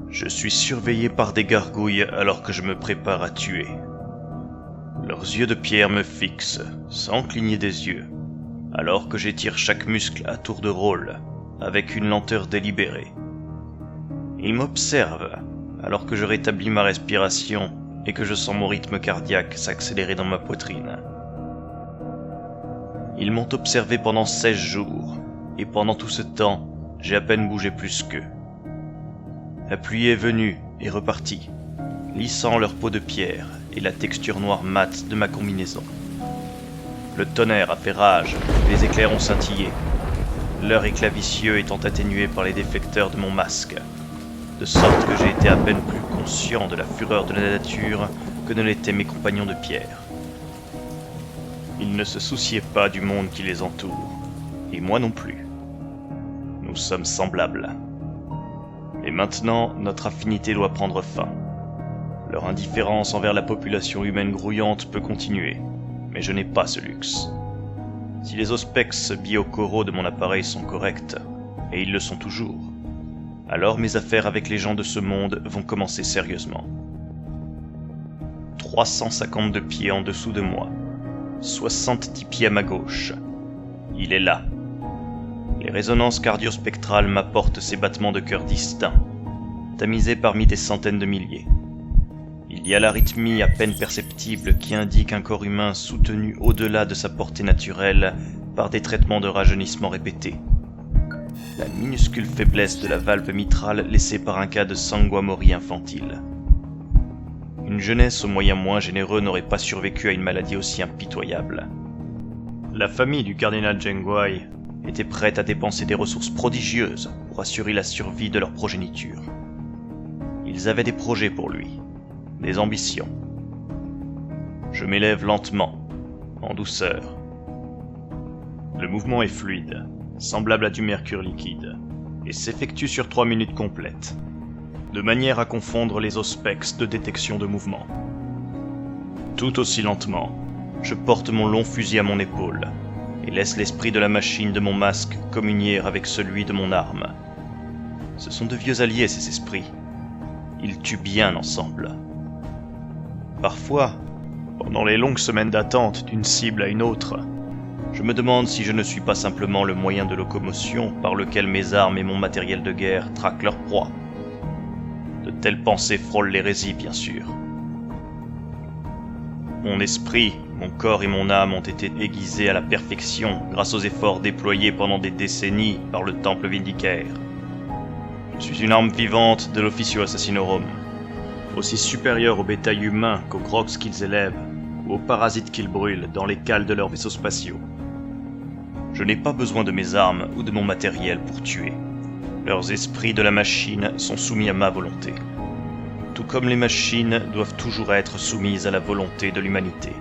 Je suis surveillé par des gargouilles alors que je me prépare à tuer. Leurs yeux de pierre me fixent, sans cligner des yeux, alors que j'étire chaque muscle à tour de rôle, avec une lenteur délibérée. Ils m'observent, alors que je rétablis ma respiration et que je sens mon rythme cardiaque s'accélérer dans ma poitrine. Ils m'ont observé pendant 16 jours, et pendant tout ce temps, j'ai à peine bougé plus qu'eux. La pluie est venue et repartie, lissant leur peau de pierre et la texture noire mate de ma combinaison. Le tonnerre a fait rage, les éclairs ont scintillé, leur éclat vicieux étant atténué par les déflecteurs de mon masque, de sorte que j'ai été à peine plus conscient de la fureur de la nature que ne l'étaient mes compagnons de pierre. Ils ne se souciaient pas du monde qui les entoure, et moi non plus. Nous sommes semblables. Et maintenant, notre affinité doit prendre fin. Leur indifférence envers la population humaine grouillante peut continuer, mais je n'ai pas ce luxe. Si les auspex biocoraux de mon appareil sont corrects, et ils le sont toujours, alors mes affaires avec les gens de ce monde vont commencer sérieusement. 352 pieds en dessous de moi, 70 pieds à ma gauche. Il est là. Les résonances cardio-spectrales m'apportent ces battements de cœur distincts, tamisés parmi des centaines de milliers. Il y a l'arythmie à peine perceptible qui indique un corps humain soutenu au-delà de sa portée naturelle par des traitements de rajeunissement répétés. La minuscule faiblesse de la valve mitrale laissée par un cas de sanguamorie infantile. Une jeunesse aux moyens moins généreux n'aurait pas survécu à une maladie aussi impitoyable. La famille du cardinal Jengwai était prête à dépenser des ressources prodigieuses pour assurer la survie de leur progéniture. Ils avaient des projets pour lui, des ambitions. Je m'élève lentement, en douceur. Le mouvement est fluide, semblable à du mercure liquide, et s'effectue sur 3 minutes complètes, de manière à confondre les auspex de détection de mouvement. Tout aussi lentement, je porte mon long fusil à mon épaule, et laisse l'esprit de la machine de mon masque communier avec celui de mon arme. Ce sont de vieux alliés, ces esprits. Ils tuent bien ensemble. Parfois, pendant les longues semaines d'attente d'une cible à une autre, je me demande si je ne suis pas simplement le moyen de locomotion par lequel mes armes et mon matériel de guerre traquent leur proie. De telles pensées frôlent l'hérésie, bien sûr. Mon esprit, mon corps et mon âme ont été aiguisés à la perfection grâce aux efforts déployés pendant des décennies par le Temple Vindicaire. Je suis une arme vivante de l'Officio Assassinorum, aussi supérieure au bétail humain qu'aux grox qu'ils élèvent ou aux parasites qu'ils brûlent dans les cales de leurs vaisseaux spatiaux. Je n'ai pas besoin de mes armes ou de mon matériel pour tuer. Leurs esprits de la machine sont soumis à ma volonté. Tout comme les machines doivent toujours être soumises à la volonté de l'humanité.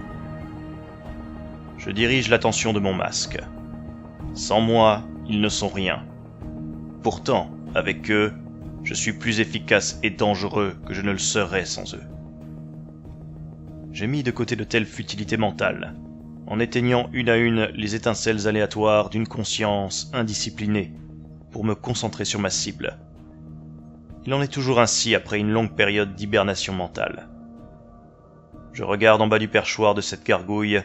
Je dirige l'attention de mon masque. Sans moi, ils ne sont rien. Pourtant, avec eux, je suis plus efficace et dangereux que je ne le serais sans eux. J'ai mis de côté de telles futilités mentales, en éteignant une à une les étincelles aléatoires d'une conscience indisciplinée, pour me concentrer sur ma cible. Il en est toujours ainsi après une longue période d'hibernation mentale. Je regarde en bas du perchoir de cette gargouille,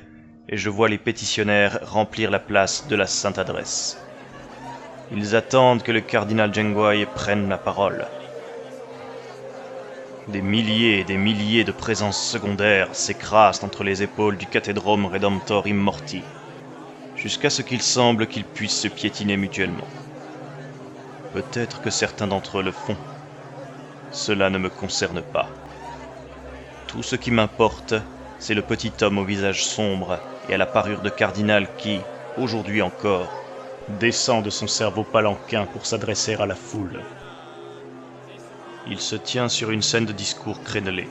et je vois les pétitionnaires remplir la place de la Sainte Adresse. Ils attendent que le cardinal Jengwai prenne la parole. Des milliers et des milliers de présences secondaires s'écrasent entre les épaules du Cathedrum Redemptor Immorti, jusqu'à ce qu'il semble qu'ils puissent se piétiner mutuellement. Peut-être que certains d'entre eux le font. Cela ne me concerne pas. Tout ce qui m'importe, c'est le petit homme au visage sombre et à la parure de cardinal qui, aujourd'hui encore, descend de son cerveau palanquin pour s'adresser à la foule. Il se tient sur une scène de discours crénelé,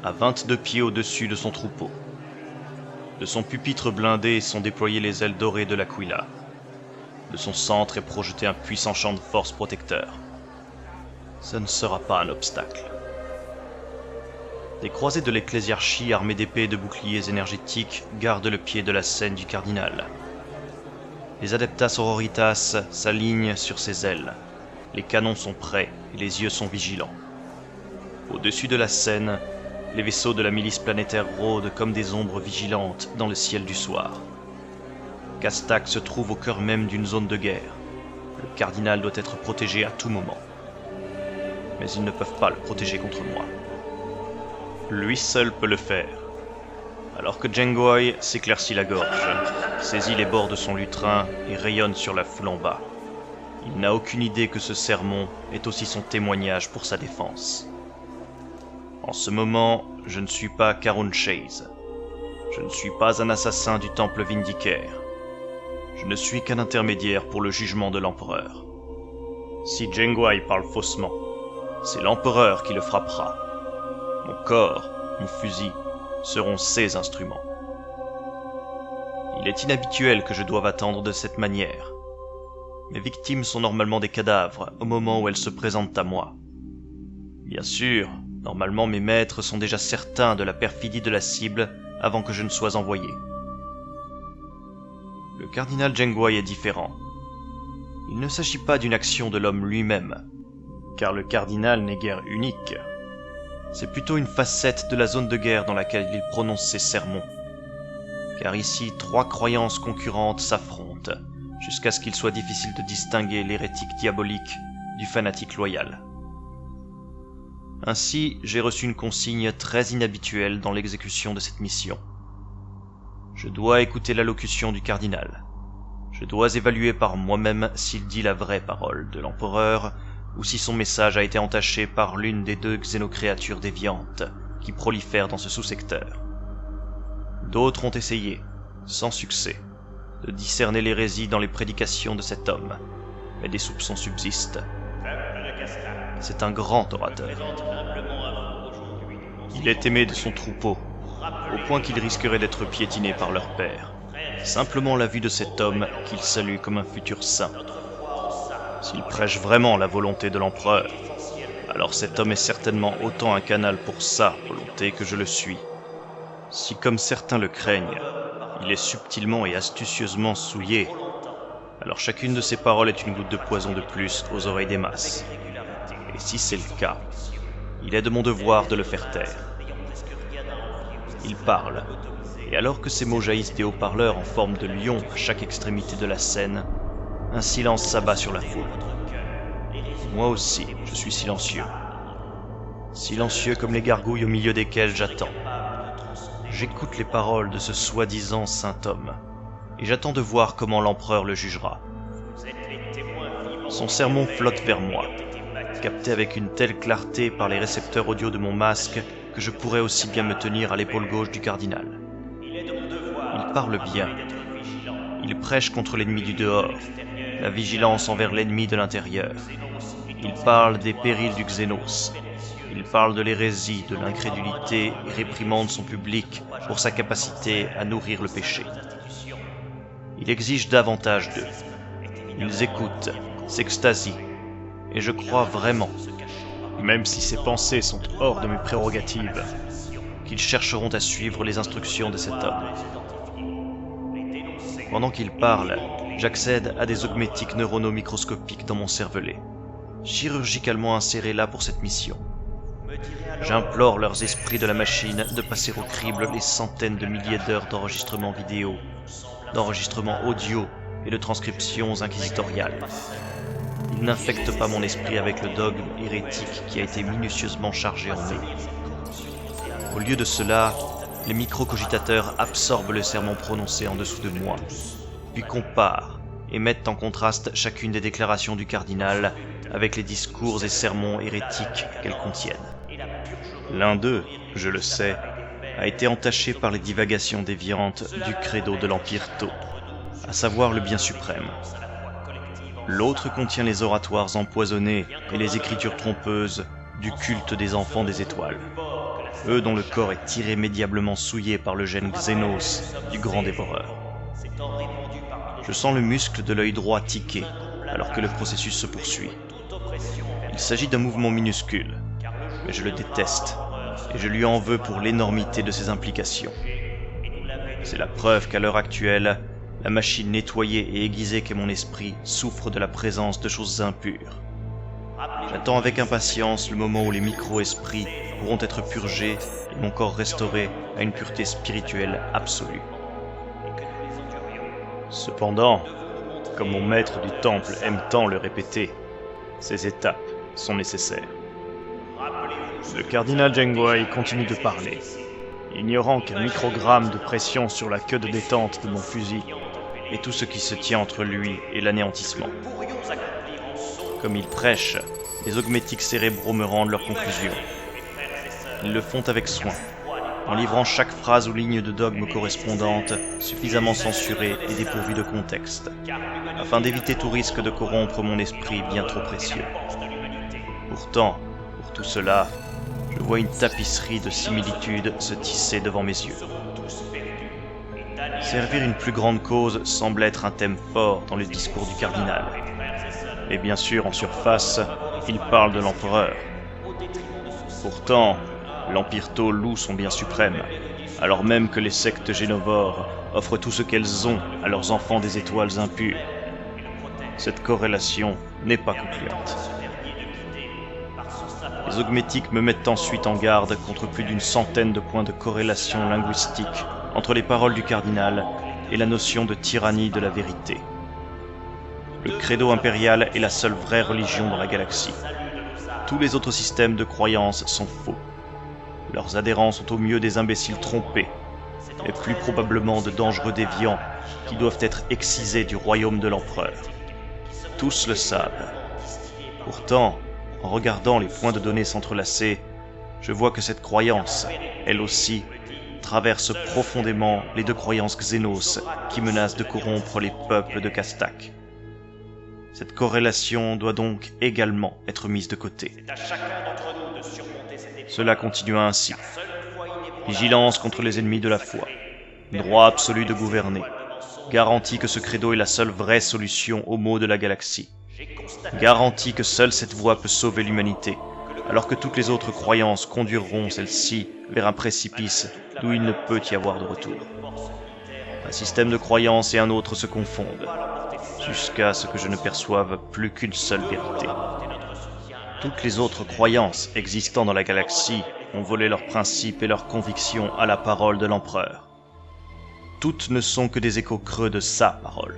à 22 pieds au-dessus de son troupeau. De son pupitre blindé sont déployées les ailes dorées de l'Aquila. De son centre est projeté un puissant champ de force protecteur. Ce ne sera pas un obstacle. Des croisés de l'ecclésiarchie armés d'épées et de boucliers énergétiques gardent le pied de la scène du cardinal. Les adeptas auroritas s'alignent sur ses ailes. Les canons sont prêts et les yeux sont vigilants. Au-dessus de la scène, les vaisseaux de la milice planétaire rôdent comme des ombres vigilantes dans le ciel du soir. Kastak se trouve au cœur même d'une zone de guerre. Le cardinal doit être protégé à tout moment. Mais ils ne peuvent pas le protéger contre moi. Lui seul peut le faire. Alors que Jengoi s'éclaircit la gorge, saisit les bords de son lutrin et rayonne sur la foule en bas. Il n'a aucune idée que ce sermon est aussi son témoignage pour sa défense. En ce moment, je ne suis pas Karun Chase. Je ne suis pas un assassin du temple Vindicaire. Je ne suis qu'un intermédiaire pour le jugement de l'empereur. Si Jengoi parle faussement, c'est l'empereur qui le frappera. Mon corps, mon fusil, seront ses instruments. Il est inhabituel que je doive attendre de cette manière. Mes victimes sont normalement des cadavres au moment où elles se présentent à moi. Bien sûr, normalement mes maîtres sont déjà certains de la perfidie de la cible avant que je ne sois envoyé. Le cardinal Jengoi est différent. Il ne s'agit pas d'une action de l'homme lui-même, car le cardinal n'est guère unique. C'est plutôt une facette de la zone de guerre dans laquelle il prononce ses sermons. Car ici, 3 croyances concurrentes s'affrontent, jusqu'à ce qu'il soit difficile de distinguer l'hérétique diabolique du fanatique loyal. Ainsi, j'ai reçu une consigne très inhabituelle dans l'exécution de cette mission. Je dois écouter l'allocution du cardinal. Je dois évaluer par moi-même s'il dit la vraie parole de l'empereur, ou si son message a été entaché par l'une des 2 xénocréatures déviantes qui prolifèrent dans ce sous-secteur. D'autres ont essayé, sans succès, de discerner l'hérésie dans les prédications de cet homme, mais des soupçons subsistent. C'est un grand orateur. Il est aimé de son troupeau, au point qu'il risquerait d'être piétiné par leur père. Simplement la vue de cet homme qu'il salue comme un futur saint. S'il prêche vraiment la volonté de l'empereur, alors cet homme est certainement autant un canal pour sa volonté que je le suis. Si, comme certains le craignent, il est subtilement et astucieusement souillé, alors chacune de ses paroles est une goutte de poison de plus aux oreilles des masses. Et si c'est le cas, il est de mon devoir de le faire taire. Il parle, et alors que ses mots jaillissent des haut-parleurs en forme de lion à chaque extrémité de la scène, un silence s'abat sur la foule. Moi aussi, je suis silencieux. Silencieux comme les gargouilles au milieu desquelles j'attends. J'écoute les paroles de ce soi-disant saint homme, et j'attends de voir comment l'empereur le jugera. Son sermon flotte vers moi, capté avec une telle clarté par les récepteurs audio de mon masque que je pourrais aussi bien me tenir à l'épaule gauche du cardinal. Il parle bien. Il prêche contre l'ennemi du dehors, la vigilance envers l'ennemi de l'intérieur. Il parle des périls du Xénos. Il parle de l'hérésie, de l'incrédulité et réprimande son public pour sa capacité à nourrir le péché. Il exige davantage d'eux. Ils écoutent, s'extasient, et je crois vraiment, même si ses pensées sont hors de mes prérogatives, qu'ils chercheront à suivre les instructions de cet homme. Pendant qu'il parle, j'accède à des augmétiques neuronaux microscopiques dans mon cervelet, chirurgicalement insérés là pour cette mission. J'implore leurs esprits de la machine de passer au crible les centaines de milliers d'heures d'enregistrement vidéo, d'enregistrement audio et de transcriptions inquisitoriales. Ils n'infectent pas mon esprit avec le dogme hérétique qui a été minutieusement chargé en eux. Au lieu de cela, les microcogitateurs absorbent le sermon prononcé en dessous de moi, puis comparent et mettent en contraste chacune des déclarations du cardinal avec les discours et sermons hérétiques qu'elles contiennent. L'un d'eux, je le sais, a été entaché par les divagations déviantes du credo de l'Empire Tau, à savoir le bien suprême. L'autre contient les oratoires empoisonnés et les écritures trompeuses du culte des enfants des étoiles, eux dont le corps est irrémédiablement souillé par le gène Xénos du grand dévoreur. Je sens le muscle de l'œil droit tiquer alors que le processus se poursuit. Il s'agit d'un mouvement minuscule, mais je le déteste. et je lui en veux pour l'énormité de ses implications. C'est la preuve qu'à l'heure actuelle, la machine nettoyée et aiguisée qu'est mon esprit souffre de la présence de choses impures. J'attends avec impatience le moment où les micro-esprits pourront être purgés et mon corps restauré à une pureté spirituelle absolue. Cependant, comme mon maître du temple aime tant le répéter, ces étapes sont nécessaires. Le cardinal Jengwei continue de parler, ignorant qu'un microgramme de pression sur la queue de détente de mon fusil est tout ce qui se tient entre lui et l'anéantissement. Comme il prêche, les augmétiques cérébraux me rendent leurs conclusions. Ils le font avec soin, en livrant chaque phrase ou ligne de dogme correspondante, suffisamment censurée et dépourvue de contexte, afin d'éviter tout risque de corrompre mon esprit bien trop précieux. Pourtant, pour tout cela, je vois une tapisserie de similitudes se tisser devant mes yeux. Servir une plus grande cause semble être un thème fort dans le discours du cardinal. Et bien sûr, en surface, il parle de l'empereur. Pourtant, l'Empire Tau loue son bien suprême, alors même que les sectes génovores offrent tout ce qu'elles ont à leurs enfants des étoiles impures. Cette corrélation n'est pas concluante. Les augmétiques me mettent ensuite en garde contre plus d'une centaine de points de corrélation linguistique entre les paroles du cardinal et la notion de tyrannie de la vérité. Le credo impérial est la seule vraie religion dans la galaxie. Tous les autres systèmes de croyance sont faux. Leurs adhérents sont au mieux des imbéciles trompés, et plus probablement de dangereux déviants qui doivent être excisés du royaume de l'empereur. Tous le savent. Pourtant, en regardant les points de données s'entrelacer, je vois que cette croyance, elle aussi, traverse profondément les deux croyances xénos qui menacent de corrompre les peuples de Kastak. Cette corrélation doit donc également être mise de côté. Cela continua ainsi. Vigilance contre les ennemis de la foi. Droit absolu de gouverner. Garantie que ce credo est la seule vraie solution aux maux de la galaxie. Garantie que seule cette voie peut sauver l'humanité, alors que toutes les autres croyances conduiront celle-ci vers un précipice d'où il ne peut y avoir de retour. Un système de croyances et un autre se confondent, jusqu'à ce que je ne perçoive plus qu'une seule vérité. Toutes les autres croyances existant dans la galaxie ont volé leurs principes et leurs convictions à la parole de l'empereur. Toutes ne sont que des échos creux de sa parole.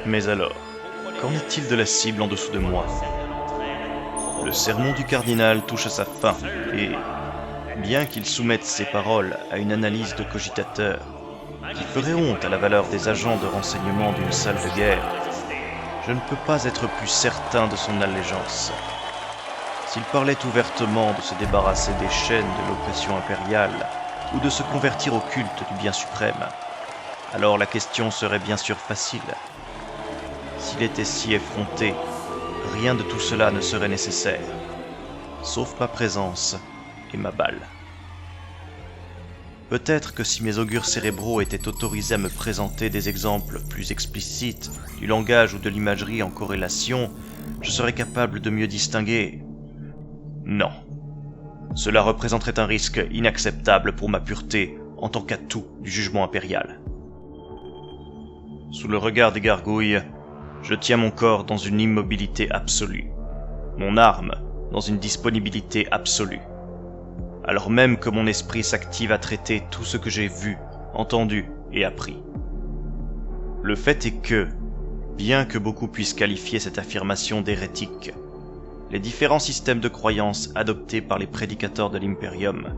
Mais alors, qu'en est-il de la cible en dessous de moi ? Le sermon du cardinal touche à sa fin, et, bien qu'il soumette ses paroles à une analyse de cogitateur, qui ferait honte à la valeur des agents de renseignement d'une salle de guerre, je ne peux pas être plus certain de son allégeance. S'il parlait ouvertement de se débarrasser des chaînes de l'oppression impériale, ou de se convertir au culte du bien suprême, alors la question serait bien sûr facile. S'il était si effronté, rien de tout cela ne serait nécessaire, sauf ma présence et ma balle. Peut-être que si mes augures cérébraux étaient autorisés à me présenter des exemples plus explicites du langage ou de l'imagerie en corrélation, je serais capable de mieux distinguer. Non. Cela représenterait un risque inacceptable pour ma pureté en tant qu'atout du jugement impérial. Sous le regard des gargouilles, je tiens mon corps dans une immobilité absolue, mon arme dans une disponibilité absolue, alors même que mon esprit s'active à traiter tout ce que j'ai vu, entendu et appris. Le fait est que, bien que beaucoup puissent qualifier cette affirmation d'hérétique, les différents systèmes de croyances adoptés par les prédicateurs de l'Imperium,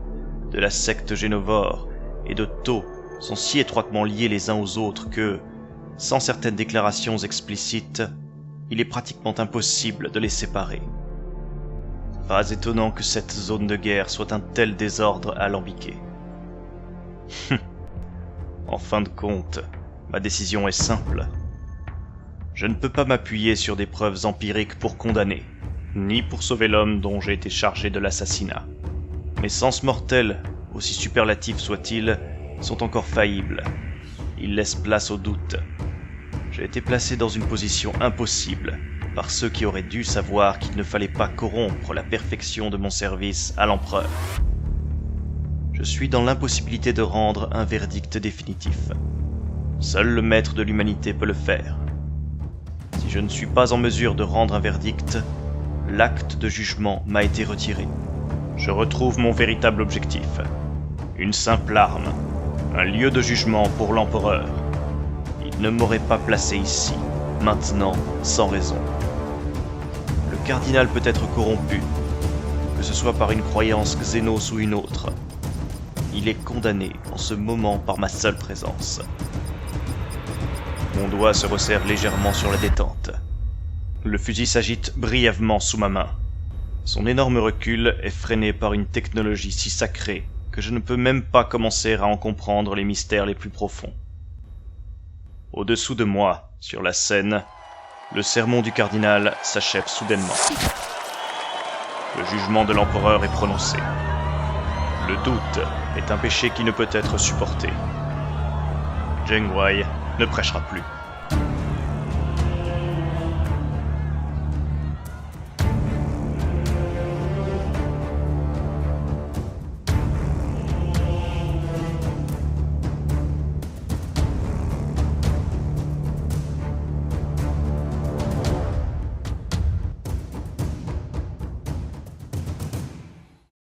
de la secte génovore et de Tau sont si étroitement liés les uns aux autres que, sans certaines déclarations explicites, il est pratiquement impossible de les séparer. Pas étonnant que cette zone de guerre soit un tel désordre alambiqué. En fin de compte, ma décision est simple. Je ne peux pas m'appuyer sur des preuves empiriques pour condamner, ni pour sauver l'homme dont j'ai été chargé de l'assassinat. Mes sens mortels, aussi superlatifs soient-ils, sont encore faillibles. Ils laissent place au doute. J'ai été placé dans une position impossible, par ceux qui auraient dû savoir qu'il ne fallait pas corrompre la perfection de mon service à l'empereur. Je suis dans l'impossibilité de rendre un verdict définitif. Seul le maître de l'humanité peut le faire. Si je ne suis pas en mesure de rendre un verdict, l'acte de jugement m'a été retiré. Je retrouve mon véritable objectif. Une simple arme, un lieu de jugement pour l'empereur. Il ne m'aurait pas placé ici, maintenant, sans raison. Le cardinal peut être corrompu, que ce soit par une croyance xénos ou une autre. Il est condamné en ce moment par ma seule présence. Mon doigt se resserre légèrement sur la détente. Le fusil s'agite brièvement sous ma main. Son énorme recul est freiné par une technologie si sacrée que je ne peux même pas commencer à en comprendre les mystères les plus profonds. Au-dessous de moi, sur la scène, le sermon du cardinal s'achève soudainement. Le jugement de l'empereur est prononcé. Le doute est un péché qui ne peut être supporté. Zheng Huai ne prêchera plus.